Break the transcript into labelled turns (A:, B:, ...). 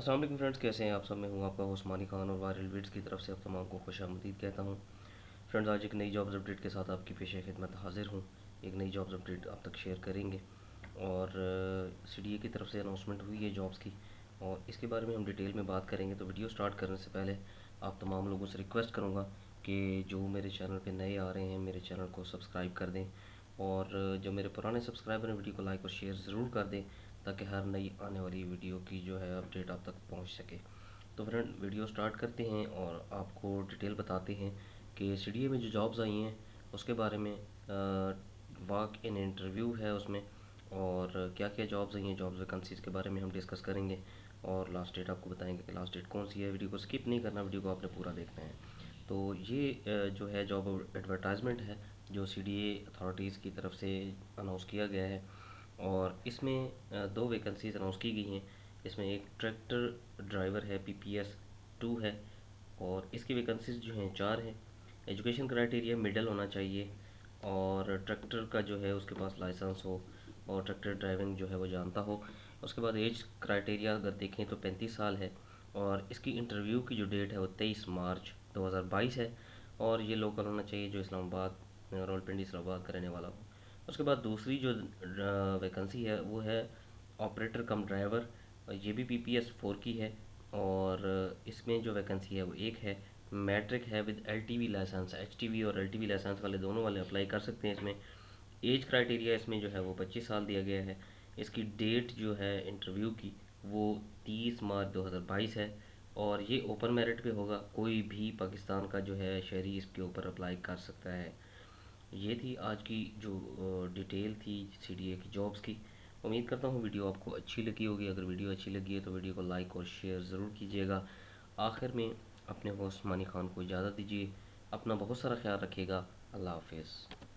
A: السلام علیکم فرینڈس، کیسے ہیں آپ سب؟ میں ہوں آپ کا ہوسٹ مانی خان، اور وائرل ویڈز کی طرف سے آپ تمام کو خوش آمدید کہتا ہوں۔ فرینڈز، آج ایک نئی جابز اپڈیٹ کے ساتھ آپ کی پیش خدمت حاضر ہوں۔ ایک نئی جابز اپڈیٹ آپ تک شیئر کریں گے، اور سی ڈی اے کی طرف سے اناؤنسمنٹ ہوئی ہے جابز کی، اور اس کے بارے میں ہم ڈیٹیل میں بات کریں گے۔ تو ویڈیو سٹارٹ کرنے سے پہلے آپ تمام لوگوں سے ریکویسٹ کروں گا کہ جو میرے چینل پہ نئے آ رہے ہیں میرے چینل کو سبسکرائب کر دیں، اور جو میرے پرانے سبسکرائبر ہیں ویڈیو کو لائک اور شیئر ضرور کر دیں، تاکہ ہر نئی آنے والی ویڈیو کی جو ہے اپڈیٹ آپ تک پہنچ سکے۔ تو فرینڈ، ویڈیو سٹارٹ کرتے ہیں اور آپ کو ڈیٹیل بتاتے ہیں کہ سی ڈی اے میں جو جابز آئی ہیں اس کے بارے میں، واک ان انٹرویو ہے اس میں، اور کیا کیا جابز آئی ہیں، جابز ویکنسیز کے بارے میں ہم ڈسکس کریں گے، اور لاسٹ ڈیٹ آپ کو بتائیں گے کہ لاسٹ ڈیٹ کون سی ہے۔ ویڈیو کو سکپ نہیں کرنا، ویڈیو کو آپ نے پورا دیکھنا ہے۔ تو یہ جو ہے جاب ایڈورٹائزمنٹ ہے جو سی ڈی اے اتھارٹیز کی طرف سے اناؤنس کیا گیا ہے، اور اس میں دو ویکنسیز اناؤنس کی گئی ہیں۔ اس میں ایک ٹریکٹر ڈرائیور ہے، PPS 2 ہے، اور اس کی ویکنسیز جو ہیں 4 ہیں۔ ایجوکیشن کرائٹیریا مڈل ہونا چاہیے، اور ٹریکٹر کا جو ہے اس کے پاس لائسنس ہو، اور ٹریکٹر ڈرائیونگ جو ہے وہ جانتا ہو۔ اس کے بعد ایج کرائٹیریا اگر دیکھیں تو 35 سال ہے، اور اس کی انٹرویو کی جو ڈیٹ ہے وہ 23 مارچ 2022 ہے، اور یہ لوکل ہونا چاہیے جو اسلام آباد، راولپنڈی اسلام آباد کا رہنے والا ہو۔ اس کے بعد دوسری جو ویکنسی ہے وہ ہے آپریٹر کم ڈرائیور، یہ بھی PPS 4 کی ہے، اور اس میں جو ویکنسی ہے وہ ایک ہے۔ میٹرک ہے ود LTV لائسنس، HTV اور LTV لائسنس والے دونوں والے اپلائی کر سکتے ہیں اس میں۔ ایج کرائٹیریا اس میں جو ہے وہ 25 سال دیا گیا ہے۔ اس کی ڈیٹ جو ہے انٹرویو کی وہ 30 مارچ 2022 ہے، اور یہ اوپن میرٹ پہ ہوگا، کوئی بھی پاکستان کا جو ہے شہری اس کے اوپر اپلائی کر سکتا ہے۔ یہ تھی آج کی جو ڈیٹیل تھی سی ڈی اے کی جابز کی۔ امید کرتا ہوں ویڈیو آپ کو اچھی لگی ہوگی۔ اگر ویڈیو اچھی لگی ہے تو ویڈیو کو لائک اور شیئر ضرور کیجیے گا۔ آخر میں اپنے ہوسٹ مانی خان کو اجازت دیجیے، اپنا بہت سارا خیال رکھیے گا۔ اللہ حافظ۔